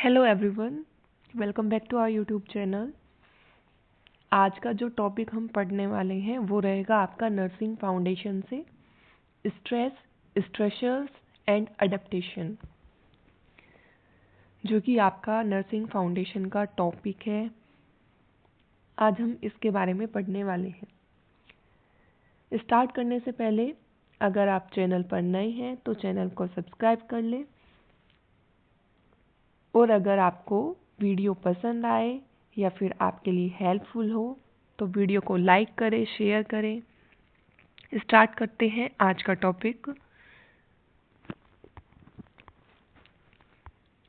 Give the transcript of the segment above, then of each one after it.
Hello everyone, welcome back to our YouTube channel. आज का जो टॉपिक हम पढ़ने वाले हैं वो रहेगा आपका नर्सिंग फाउंडेशन से स्ट्रेस, स्ट्रेसर्स एंड अडेप्टेशन, जो कि आपका नर्सिंग फाउंडेशन का टॉपिक है। आज हम इसके बारे में पढ़ने वाले हैं। स्टार्ट करने से पहले अगर आप चैनल पर नए हैं तो चैनल को सब्सक्राइब कर लें, और अगर आपको वीडियो पसंद आए या फिर आपके लिए हेल्पफुल हो तो वीडियो को लाइक करें, शेयर करें। स्टार्ट करते हैं आज का टॉपिक।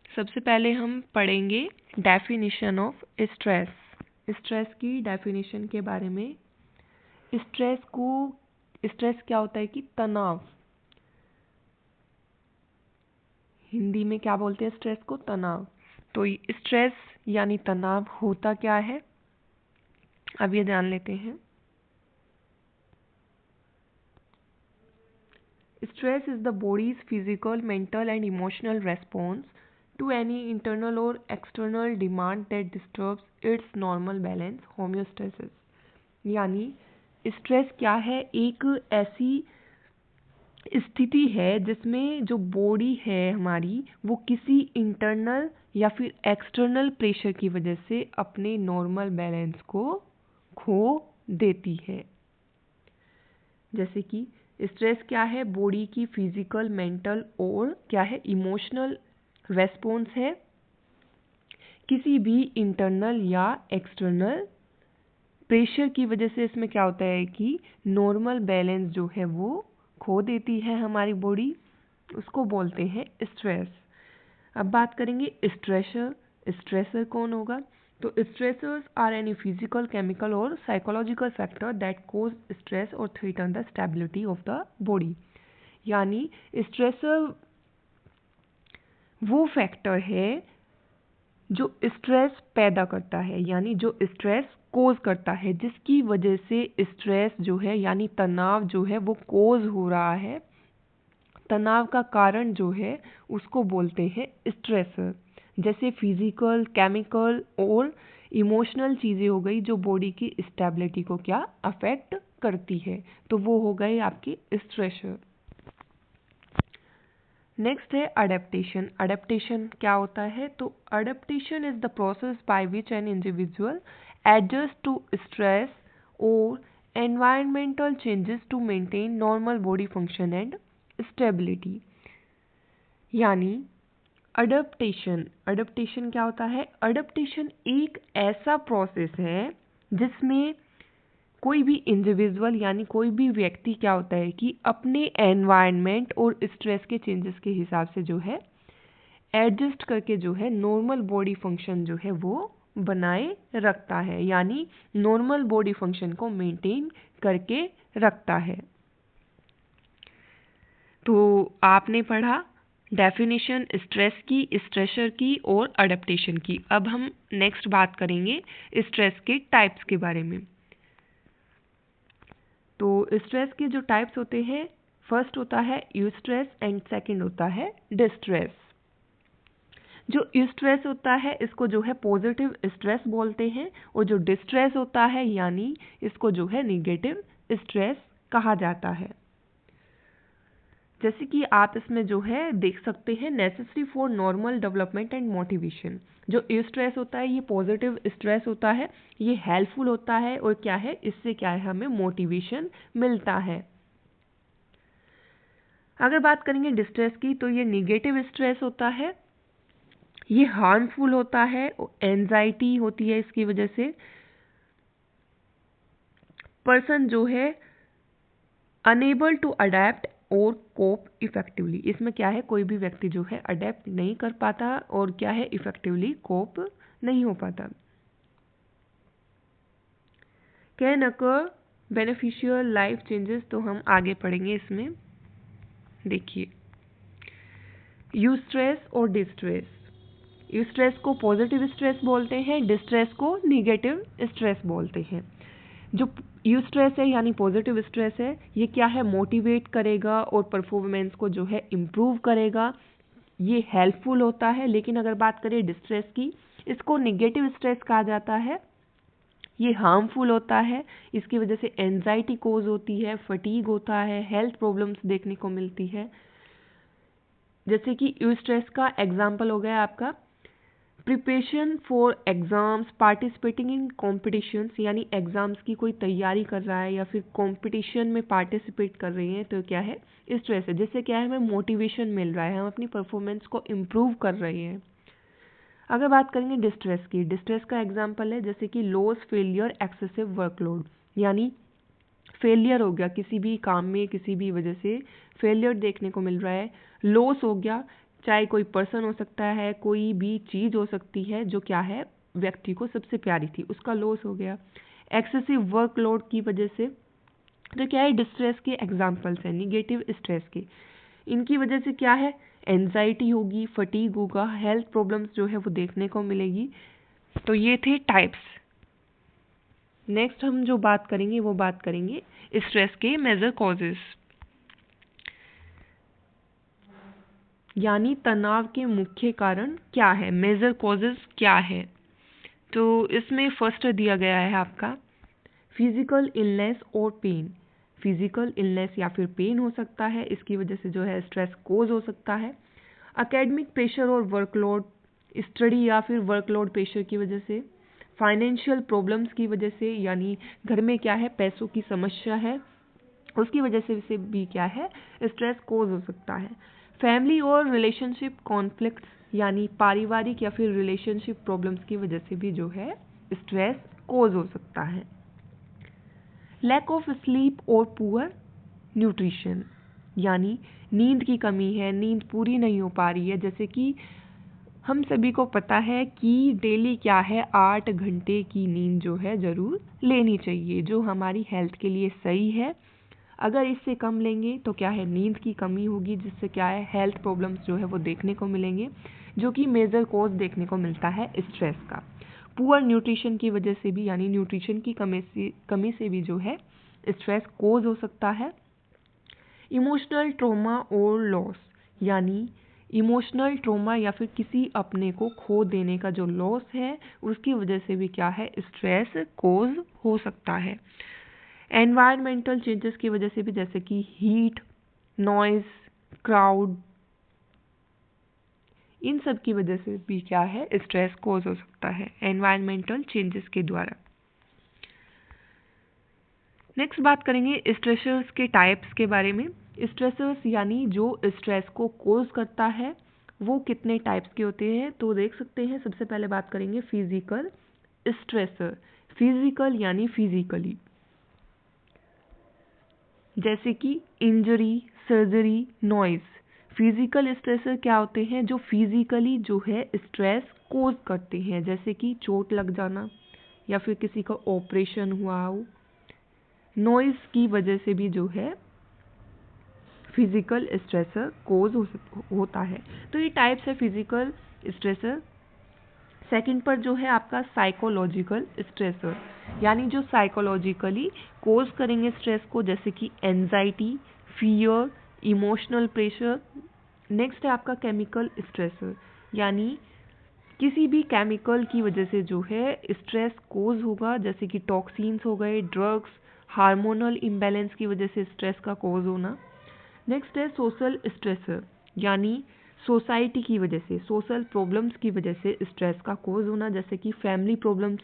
सबसे पहले हम पढ़ेंगे डेफिनेशन ऑफ स्ट्रेस। स्ट्रेस की डेफिनेशन के बारे में। स्ट्रेस क्या होता है कि तनाव। हिंदी में क्या बोलते हैं स्ट्रेस को? तनाव। तो स्ट्रेस यानी तनाव होता क्या है, अब ये जान लेते हैं। Stress is the body's physical, mental and emotional response to any internal or external demand that disturbs its normal balance, homeostasis। यानी स्ट्रेस क्या है? एक ऐसी स्थिति है जिसमें जो बॉडी है हमारी वो किसी इंटरनल या फिर एक्सटर्नल प्रेशर की वजह से अपने नॉर्मल बैलेंस को खो देती है। जैसे कि स्ट्रेस क्या है? बॉडी की फिजिकल, मेंटल और क्या है? इमोशनल रेस्पॉन्स है किसी भी इंटरनल या एक्सटर्नल प्रेशर की वजह से। इसमें क्या होता है कि नॉर्मल बैलेंस जो है वो खो देती है हमारी बॉडी, उसको बोलते हैं स्ट्रेस। अब बात करेंगे स्ट्रेसर। स्ट्रेसर कौन होगा? तो stressors are any physical, chemical और psychological factor that cause stress और threaten the stability of the body. यानी स्ट्रेसर वो फैक्टर है जो स्ट्रेस पैदा करता है, यानी जो स्ट्रेस कोज करता है, जिसकी वजह से स्ट्रेस जो है यानी तनाव जो है वो कोज हो रहा है। तनाव का कारण जो है उसको बोलते हैं स्ट्रेसर। जैसे फिजिकल, केमिकल और इमोशनल चीज़ें हो गई जो बॉडी की स्टेबिलिटी को क्या अफेक्ट करती है, तो वो हो गए आपके स्ट्रेसर। नेक्स्ट है अडेप्टेशन। अडेप्टेशन क्या होता है? तो adaptation is the process by which an individual adjust to stress और environmental changes to maintain normal body function and stability. यानी अडेप्टेशन क्या होता है? अडेप्टेशन एक ऐसा प्रोसेस है जिसमें कोई भी इंडिविजुअल यानी कोई भी व्यक्ति क्या होता है कि अपने एनवायरनमेंट और स्ट्रेस के चेंजेस के हिसाब से जो है एडजस्ट करके जो है नॉर्मल बॉडी फंक्शन जो है वो बनाए रखता है, यानी नॉर्मल बॉडी फंक्शन को मेंटेन करके रखता है। तो आपने पढ़ा डेफिनेशन स्ट्रेस की, स्ट्रेसर की और अडेप्टेशन की। अब हम नेक्स्ट बात करेंगे स्ट्रेस के टाइप्स के बारे में। तो स्ट्रेस के जो टाइप्स होते हैं, फर्स्ट होता है यूस्ट्रेस एंड सेकंड होता है डिस्ट्रेस। जो यूस्ट्रेस होता है इसको जो है पॉजिटिव स्ट्रेस बोलते हैं, और जो डिस्ट्रेस होता है यानी इसको जो है निगेटिव स्ट्रेस कहा जाता है। जैसे कि आप इसमें जो है देख सकते हैं necessary for normal development and motivation. जो स्ट्रेस होता है ये पॉजिटिव स्ट्रेस होता है, ये हेल्पफुल होता है, और क्या है इससे क्या है हमें मोटिवेशन मिलता है। अगर बात करेंगे डिस्ट्रेस की तो ये निगेटिव स्ट्रेस होता है, ये हार्मफुल होता है, एंजाइटी होती है इसकी वजह से। पर्सन जो है अनेबल टू अडेप्ट और कोप इफेक्टिवली। इसमें क्या है कोई भी व्यक्ति जो है अडेप्ट नहीं कर पाता और क्या है इफेक्टिवली कोप नहीं हो पाता। Can occur beneficial life changes, तो हम आगे पढ़ेंगे इसमें। देखिए यूस्ट्रेस और डिस्ट्रेस। यूस्ट्रेस को पॉजिटिव स्ट्रेस बोलते हैं, डिस्ट्रेस को निगेटिव स्ट्रेस बोलते हैं। जो यूस्ट्रेस है यानी पॉजिटिव स्ट्रेस है, ये क्या है मोटिवेट करेगा और परफॉर्मेंस को जो है इम्प्रूव करेगा। ये हेल्पफुल होता है। लेकिन अगर बात करें डिस्ट्रेस की, इसको नेगेटिव स्ट्रेस कहा जाता है। ये हार्मफुल होता है, इसकी वजह से एंजाइटी कोज होती है, फटीग होता है, हेल्थ प्रॉब्लम्स देखने को मिलती है। जैसे कि यूस्ट्रेस का एग्जाम्पल हो गया आपका preparation for exams, participating in competitions, यानी एग्जाम्स की कोई तैयारी कर रहा है या फिर कॉम्पिटिशन में पार्टिसिपेट कर रही है तो क्या है, स्ट्रेस है। जिससे क्या है, हमें मोटिवेशन मिल रहा है, हम अपनी परफॉर्मेंस को इम्प्रूव कर रहे हैं। अगर बात करेंगे डिस्ट्रेस की, डिस्ट्रेस का एग्जाम्पल है जैसे कि लॉस, फेलियर, एक्सेसिव वर्कलोड, यानी फेलियर हो गया किसी भी काम में, किसी भी वजह से फेलियर देखने को मिल रहा है। लॉस हो गया, चाहे कोई पर्सन हो सकता है, कोई भी चीज़ हो सकती है जो क्या है, व्यक्ति को सबसे प्यारी थी, उसका लॉस हो गया। एक्सेसिव वर्कलोड की वजह से, तो क्या है, डिस्ट्रेस के एग्जाम्पल्स हैं निगेटिव स्ट्रेस के। इनकी वजह से क्या है, एंजाइटी होगी, फटीग होगा, हेल्थ प्रॉब्लम्स जो है वो देखने को मिलेगी। तो ये थे टाइप्स। नेक्स्ट हम जो बात करेंगे वो बात करेंगे स्ट्रेस के मेजर कॉजेस, यानी तनाव के मुख्य कारण क्या है, मेजर कॉजेस क्या है। तो इसमें फर्स्ट दिया गया है आपका फिजिकल इलनेस और पेन। फिजिकल इलनेस या फिर पेन हो सकता है, इसकी वजह से जो है स्ट्रेस कोज हो सकता है। एकेडमिक प्रेशर और वर्कलोड, स्टडी या फिर वर्कलोड प्रेशर की वजह से। फाइनेंशियल प्रॉब्लम्स की वजह से, यानी घर में क्या है, पैसों की समस्या है, उसकी वजह से भी क्या है, स्ट्रेस कोज हो सकता है। फैमिली और रिलेशनशिप कॉन्फ्लिक्ट्स, यानी पारिवारिक या फिर रिलेशनशिप प्रॉब्लम्स की वजह से भी जो है स्ट्रेस कोज हो सकता है। लैक ऑफ स्लीप और पुअर न्यूट्रिशन, यानी नींद की कमी है, नींद पूरी नहीं हो पा रही है। जैसे कि हम सभी को पता है कि डेली क्या है, 8 घंटे की नींद जो है ज़रूर लेनी चाहिए, जो हमारी हेल्थ के लिए सही है। अगर इससे कम लेंगे तो क्या है, नींद की कमी होगी, जिससे क्या है, हेल्थ प्रॉब्लम्स जो है वो देखने को मिलेंगे, जो कि मेजर कॉज देखने को मिलता है स्ट्रेस का। पुअर न्यूट्रिशन की वजह से भी, यानी न्यूट्रिशन की कमी से भी जो है स्ट्रेस कोज हो सकता है। इमोशनल ट्रॉमा और लॉस, यानी इमोशनल ट्रॉमा या फिर किसी अपने को खो देने का जो लॉस है, उसकी वजह से भी क्या है, स्ट्रेस कोज हो सकता है। एनवायरमेंटल चेंजेस की वजह से भी, जैसे कि हीट, नॉइज, क्राउड, इन सब की वजह से भी क्या है, स्ट्रेस कोज हो सकता है एनवायरमेंटल चेंजेस के द्वारा। नेक्स्ट बात करेंगे स्ट्रेसर्स के टाइप्स के बारे में। स्ट्रेसर्स यानी जो स्ट्रेस को कोज करता है वो कितने टाइप्स के होते हैं, तो देख सकते हैं। सबसे पहले बात करेंगे फिजिकल स्ट्रेसर। फिजिकल यानी फिजिकली, जैसे कि injury, surgery, noise. Physical stressor क्या होते हैं, जो फिजिकली जो है स्ट्रेस कोज करते हैं, जैसे कि चोट लग जाना या फिर किसी का ऑपरेशन हुआ हो। नॉइज की वजह से भी जो है फिजिकल स्ट्रेसर कोज होता है। तो ये टाइप्स है फिजिकल स्ट्रेसर। सेकंड पर जो है आपका साइकोलॉजिकल स्ट्रेसर, यानी जो साइकोलॉजिकली कोज करेंगे स्ट्रेस को, जैसे कि anxiety, fear, emotional pressure. Next है आपका केमिकल स्ट्रेसर, यानी किसी भी केमिकल की वजह से जो है स्ट्रेस कोज होगा, जैसे कि टॉक्सिन्स हो गए, ड्रग्स, हार्मोनल इम्बैलेंस की वजह से स्ट्रेस का कोज होना। नेक्स्ट है सोशल स्ट्रेसर, यानी सोसाइटी की वजह से, सोशल प्रॉब्लम्स की वजह से स्ट्रेस का कोज होना, जैसे कि फैमिली प्रॉब्लम्स,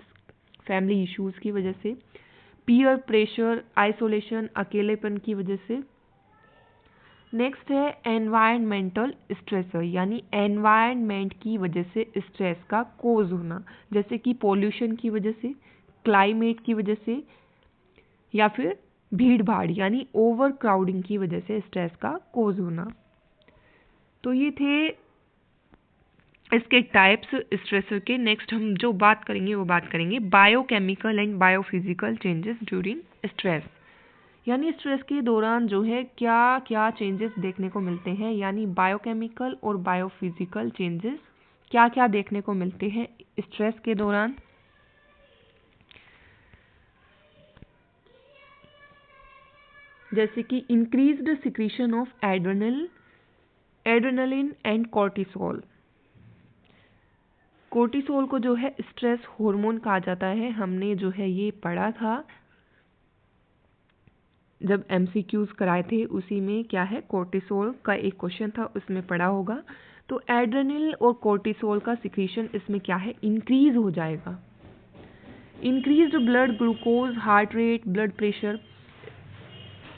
फैमिली इश्यूज की वजह से। पीयर प्रेशर, आइसोलेशन, अकेलेपन की वजह से। नेक्स्ट है एनवायरमेंटल स्ट्रेसर, यानी एनवायरनमेंट की वजह से स्ट्रेस का कोज होना, जैसे कि पॉल्यूशन की वजह से, क्लाइमेट की वजह से, या फिर भीड़ भाड़ यानी ओवर क्राउडिंग की वजह से स्ट्रेस का कोज होना। तो ये थे इसके टाइप्स स्ट्रेसर के। नेक्स्ट हम जो बात करेंगे वो बात करेंगे biochemical and biophysical changes during stress, यानी स्ट्रेस के दौरान जो है क्या क्या चेंजेस देखने को मिलते हैं, यानी बायोकेमिकल और बायोफिजिकल चेंजेस क्या क्या देखने को मिलते हैं स्ट्रेस के दौरान। जैसे कि increased secretion of adrenal, adrenaline and cortisol. Cortisol को जो है स्ट्रेस हार्मोन कहा जाता है। हमने जो है ये पढ़ा था जब एमसीक्यूज कराए थे, उसी में क्या है कोर्टिसोल का एक क्वेश्चन था, उसमें पढ़ा होगा। तो एड्रेनल और कोर्टिसोल का सिक्रीशन इसमें क्या है इंक्रीज हो जाएगा। Increased blood glucose, heart rate, blood pressure.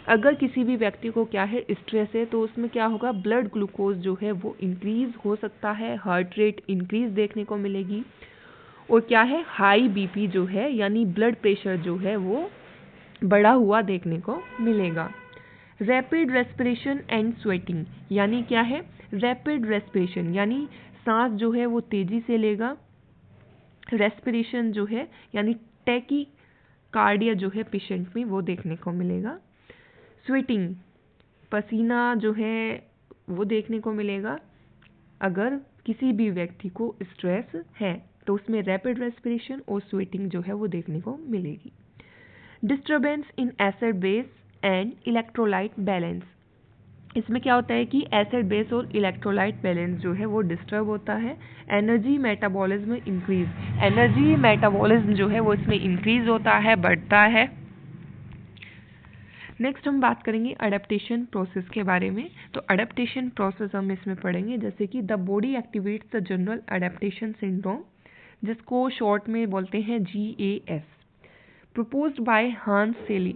अगर किसी भी व्यक्ति को क्या है स्ट्रेस है तो उसमें क्या होगा, ब्लड ग्लूकोज जो है वो इंक्रीज हो सकता है, हार्ट रेट इंक्रीज देखने को मिलेगी, और क्या है हाई बीपी जो है यानी ब्लड प्रेशर जो है वो बढ़ा हुआ देखने को मिलेगा। रैपिड रेस्पिरेशन एंड स्वेटिंग, यानी क्या है रैपिड रेस्पिरेशन यानी सांस जो है वो तेजी से लेगा, रेस्पिरेशन जो है यानी टैकी कार्डिया जो है पेशेंट में वो देखने को मिलेगा। स्वेटिंग, पसीना जो है वो देखने को मिलेगा। अगर किसी भी व्यक्ति को स्ट्रेस है तो उसमें रैपिड रेस्पिरेशन और स्वेटिंग जो है वो देखने को मिलेगी। Disturbance in acid base and electrolyte balance, इसमें क्या होता है कि एसिड बेस और इलेक्ट्रोलाइट बैलेंस जो है वो डिस्टर्ब होता है। Energy metabolism increase, energy metabolism जो है वो इसमें इंक्रीज होता है, बढ़ता है। नेक्स्ट हम बात करेंगे अडेप्टेशन प्रोसेस के बारे में। तो अडेप्टेशन प्रोसेस हम इसमें पढ़ेंगे जैसे कि the body activates the general adaptation syndrome, जिसको शॉर्ट में बोलते हैं GAS, प्रपोज्ड बाय हांस सेली।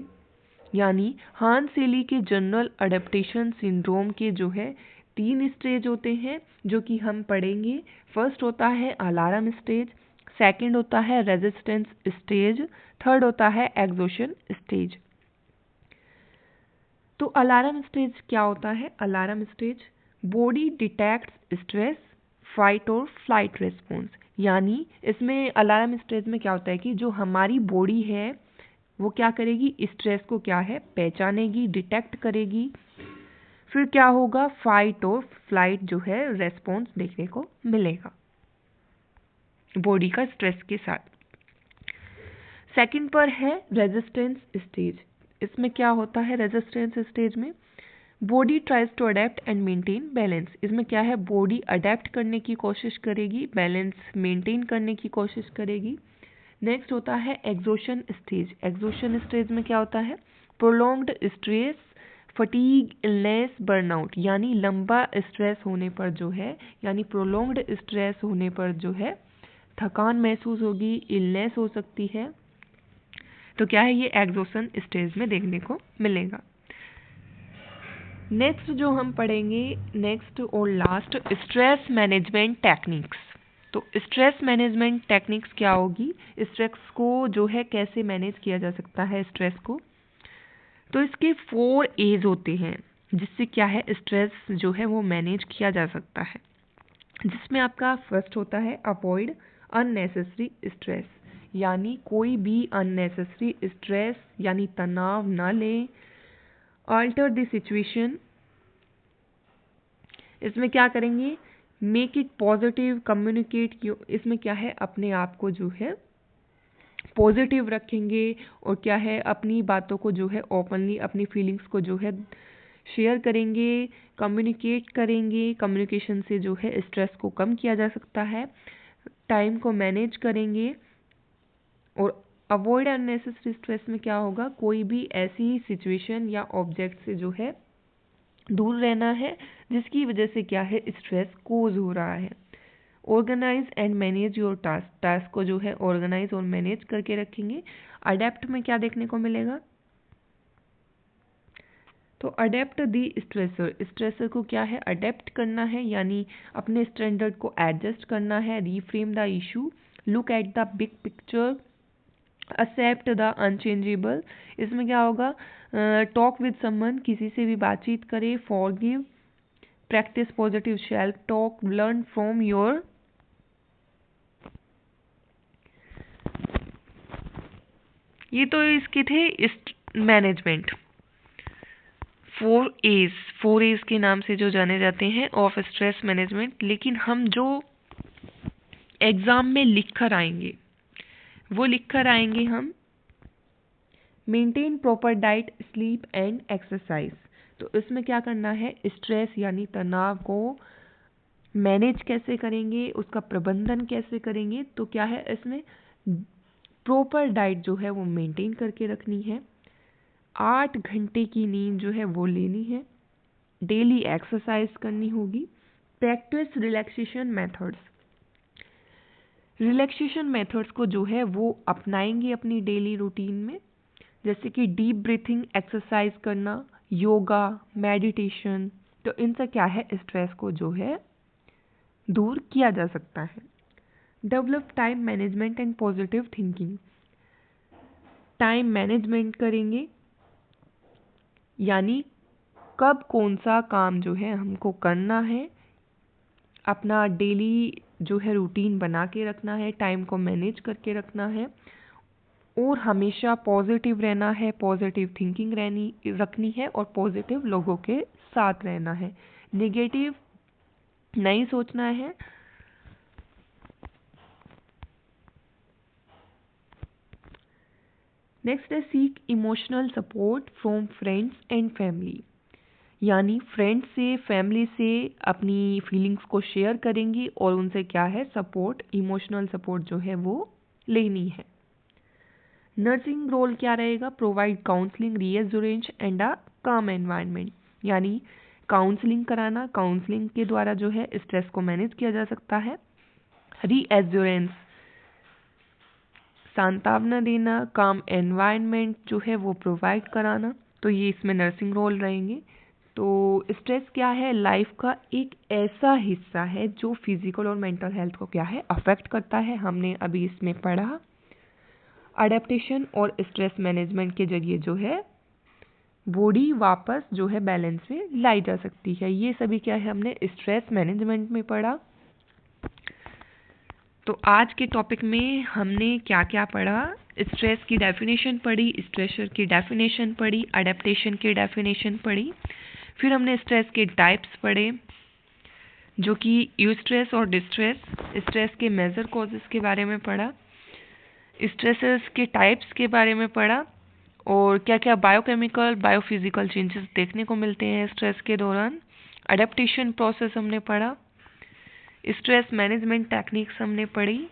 यानी हांस सेली के जनरल अडेप्टेशन सिंड्रोम के जो है 3 स्टेज होते हैं जो कि हम पढ़ेंगे। फर्स्ट होता है अलार्म स्टेज, सेकंड होता है रेजिस्टेंस स्टेज, थर्ड होता है एग्जॉशन स्टेज। तो अलार्म स्टेज क्या होता है? Alarm stage body detects stress, fight और फ्लाइट रिस्पॉन्स। यानी इसमें अलार्म स्टेज में क्या होता है कि जो हमारी बॉडी है वो क्या करेगी, स्ट्रेस को क्या है पहचानेगी, डिटेक्ट करेगी, फिर क्या होगा फाइट और फ्लाइट जो है रेस्पॉन्स देखने को मिलेगा बॉडी का स्ट्रेस के साथ। सेकंड पर है रेजिस्टेंस स्टेज। इसमें क्या होता है रेजिस्टेंस स्टेज में body tries to adapt and maintain balance. इसमें क्या है बॉडी अडेप्ट करने की कोशिश करेगी, बैलेंस मेंटेन करने की कोशिश करेगी। नेक्स्ट होता है एग्जॉशन स्टेज। एग्जॉशन स्टेज में क्या होता है prolonged stress, fatigue, illness, burnout. यानी लंबा स्ट्रेस होने पर जो है यानी प्रोलॉन्ग्ड स्ट्रेस होने पर जो है थकान महसूस होगी, इलनेस हो सकती है। तो क्या है ये एग्जॉशन स्टेज में देखने को मिलेगा। नेक्स्ट जो हम पढ़ेंगे नेक्स्ट और लास्ट स्ट्रेस मैनेजमेंट टेक्निक्स। तो स्ट्रेस मैनेजमेंट टेक्निक्स क्या होगी, स्ट्रेस को जो है कैसे मैनेज किया जा सकता है स्ट्रेस को। तो इसके 4 एज होते हैं जिससे क्या है स्ट्रेस जो है वो मैनेज किया जा सकता है, जिसमें आपका फर्स्ट होता है अवॉइड अननेसेसरी स्ट्रेस। यानी कोई भी अननेसेसरी स्ट्रेस यानी तनाव ना लें। अल्टर द सिचुएशन, इसमें क्या करेंगे मेक इट पॉजिटिव, कम्युनिकेट। इसमें क्या है अपने आप को जो है पॉजिटिव रखेंगे और क्या है अपनी बातों को जो है ओपनली अपनी फीलिंग्स को जो है शेयर करेंगे, कम्युनिकेट करेंगे। कम्युनिकेशन से जो है स्ट्रेस को कम किया जा सकता है। टाइम को मैनेज करेंगे और अवॉइड अननेसेसरी स्ट्रेस में क्या होगा कोई भी ऐसी सिचुएशन या ऑब्जेक्ट से जो है दूर रहना है जिसकी वजह से क्या है स्ट्रेस कोज हो रहा है। Organise and manage your task, task को जो है ऑर्गेनाइज और मैनेज करके रखेंगे। अडेप्ट में क्या देखने को मिलेगा, तो अडेप्ट दी स्ट्रेसर, स्ट्रेसर को क्या है अडेप्ट करना है यानी अपने स्टैंडर्ड को एडजस्ट करना है। Reframe the issue, look at the big picture, accept the unchangeable. इसमें क्या होगा टॉक विद समवन, किसी से भी बातचीत करे। Forgive, practice positive self talk, learn from your. ये तो इसके थे मैनेजमेंट 4 एज के नाम से जो जाने जाते हैं ऑफ स्ट्रेस मैनेजमेंट। लेकिन हम जो एग्जाम में लिख कर आएंगे वो लिख कर आएंगे हम maintain proper diet, sleep and exercise. तो इसमें क्या करना है, स्ट्रेस यानी तनाव को मैनेज कैसे करेंगे, उसका प्रबंधन कैसे करेंगे। तो क्या है, इसमें प्रॉपर डाइट जो है वो मेंटेन करके रखनी है, 8 घंटे की नींद जो है वो लेनी है, डेली एक्सरसाइज करनी होगी, practice relaxation methods. Relaxation methods को जो है वो अपनाएंगे अपनी डेली रूटीन में, जैसे कि डीप ब्रीथिंग एक्सरसाइज करना, योगा, मेडिटेशन। तो इनसे क्या है, स्ट्रेस को जो है दूर किया जा सकता है। Develop time management and positive thinking. Time management करेंगे, यानी कब कौन सा काम जो है हमको करना है, अपना डेली जो है रूटीन बना के रखना है, टाइम को मैनेज करके रखना है, और हमेशा पॉजिटिव रहना है, पॉजिटिव थिंकिंग रखनी है, और पॉजिटिव लोगों के साथ रहना है, नेगेटिव नहीं सोचना है। नेक्स्ट है seek emotional support from friends and family, यानी फ्रेंड्स से, फैमिली से अपनी फीलिंग्स को शेयर करेंगी और उनसे क्या है, सपोर्ट, इमोशनल सपोर्ट जो है वो लेनी है। नर्सिंग रोल क्या रहेगा, प्रोवाइड काउंसलिंग, रीएश्योरेंस एंड अ काम एनवायरनमेंट, यानी काउंसलिंग कराना, काउंसलिंग के द्वारा जो है स्ट्रेस को मैनेज किया जा सकता है। रीएश्योरेंस, सांत्वना देना, काम एनवायरनमेंट जो है वो प्रोवाइड कराना। तो ये इसमें नर्सिंग रोल रहेंगे। तो स्ट्रेस क्या है, लाइफ का एक ऐसा हिस्सा है जो फिजिकल और मेंटल हेल्थ को क्या है, अफेक्ट करता है। हमने अभी इसमें पढ़ा अडेप्टेशन और स्ट्रेस मैनेजमेंट के जरिए जो है बॉडी वापस जो है बैलेंस में लाई जा सकती है। ये सभी क्या है, हमने स्ट्रेस मैनेजमेंट में पढ़ा। तो आज के टॉपिक में हमने क्या क्या पढ़ा, स्ट्रेस की डेफिनेशन पढ़ी, स्ट्रेसर की डेफिनेशन पढ़ी, अडेप्टेशन की डेफिनेशन पढ़ी, फिर हमने स्ट्रेस के टाइप्स पढ़े जो कि यूस्ट्रेस और डिस्ट्रेस, स्ट्रेस के मेजर कॉजेस के बारे में पढ़ा, स्ट्रेसेस के टाइप्स के बारे में पढ़ा, और क्या क्या बायोकेमिकल, बायोफिजिकल चेंजेस देखने को मिलते हैं स्ट्रेस के दौरान। अडेप्टेशन प्रोसेस हमने पढ़ा, स्ट्रेस मैनेजमेंट टेक्निक्स हमने पढ़ी।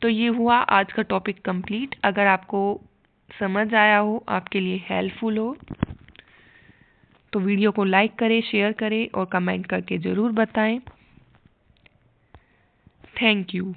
तो ये हुआ आज का टॉपिक कंप्लीट। अगर आपको समझ आया हो, आपके लिए हेल्पफुल हो, तो वीडियो को लाइक करें, शेयर करें और कमेंट करके ज़रूर बताएं। Thank you.